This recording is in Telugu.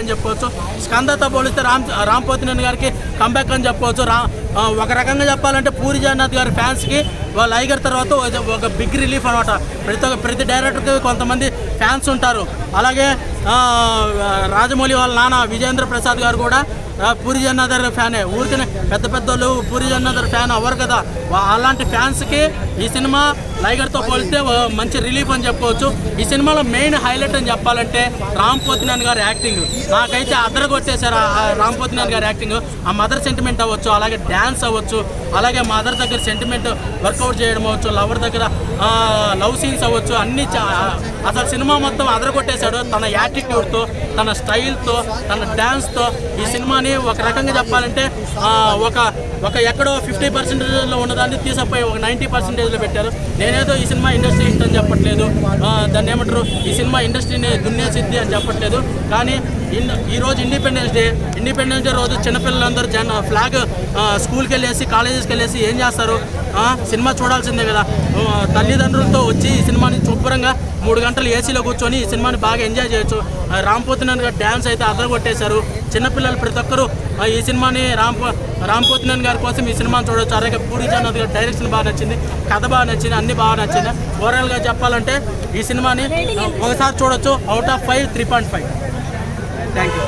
అని చెప్పవచ్చు. స్కందతో పోలిస్తే రామ్ పోతినేని గారికి కంబ్యాక్ అని చెప్పవచ్చు. ఒక రకంగా చెప్పాలంటే పూరి జగన్నాథ్ గారి ఫ్యాన్స్కి లైగర్ తర్వాత ఒక బిగ్ రిలీఫ్ అనమాట. ప్రతి డైరెక్టర్కి కొంతమంది ఫ్యాన్స్ ఉంటారు. అలాగే రాజమౌళి వాళ్ళ నాన్న విజేంద్ర ప్రసాద్ గారు కూడా పూరి జగన్నాథ్ గారి ఫ్యానే. ఊరికనే పెద్ద పెద్దోళ్ళు పూరి జగన్నాథ్ గారి ఫ్యాన్ అవ్వరు కదా. అలాంటి ఫ్యాన్స్కి ఈ సినిమా లైగర్తో పోలిస్తే మంచి రిలీఫ్ అని చెప్పవచ్చు. ఈ సినిమాలో మెయిన్ హైలైట్ అని చెప్పాలంటే రామ్ పోతినేని గారి యాక్టింగ్. నాకైతే అదరగొట్టేశారు రామ్ పోతినేని గారి యాక్టింగ్. ఆ మదర్ సెంటిమెంట్ అవ్వచ్చు, అలాగే డ్యాన్స్ అవ్వచ్చు, అలాగే మదర్ దగ్గర సెంటిమెంట్ వర్కౌట్ చేయడం అవ్వచ్చు, లవర్ దగ్గర లవ్ సీన్స్ అవ్వచ్చు, అన్ని అసలు సినిమా మొత్తం అదరగొట్టేశాడు. తన యాటిట్యూడ్తో, తన స్టైల్తో, తన డ్యాన్స్తో ఈ సినిమాని ఒక రకంగా చెప్పాలంటే ఒక ఎక్కడో 50% ఉన్నదాన్ని తీసపోయి ఒక 90% పెట్టారు. నేనేదో ఈ సినిమా ఇండస్ట్రీ హిట్ అని చెప్పట్లేదు, దాన్ని ఏమంటారు ఈ సినిమా ఇండస్ట్రీని దున్నేసిద్ది అని చెప్పట్లేదు. కానీ ఈరోజు ఇండిపెండెన్స్ డే రోజు చిన్నపిల్లలందరూ ఫ్లాగ్ స్కూల్కి వెళ్ళేసి కాలేజెస్కి వెళ్ళేసి ఏం చేస్తారు, సినిమా చూడాల్సిందే కదా. తల్లిదండ్రులతో వచ్చి ఈ సినిమాని శుభ్రంగా 3 గంటలు ఏసీలో కూర్చొని ఈ సినిమాని బాగా ఎంజాయ్ చేయొచ్చు. రామ్ పోతినేని గారు డ్యాన్స్ అయితే అదరగొట్టేశారు. చిన్నపిల్లలు ప్రతి ఒక్కరూ ఈ సినిమాని రామ్ పోతినేని గారి కోసం ఈ సినిమాని చూడవచ్చు. అలాగే పూరి జగన్నాథ్ గారి డైరెక్షన్ బాగా నచ్చింది, కథ బాగా నచ్చింది, అన్నీ బాగా నచ్చింది. ఓవరాల్గా చెప్పాలంటే ఈ సినిమాని ఒకసారి చూడొచ్చు. Out of 5 3.5. Thank you.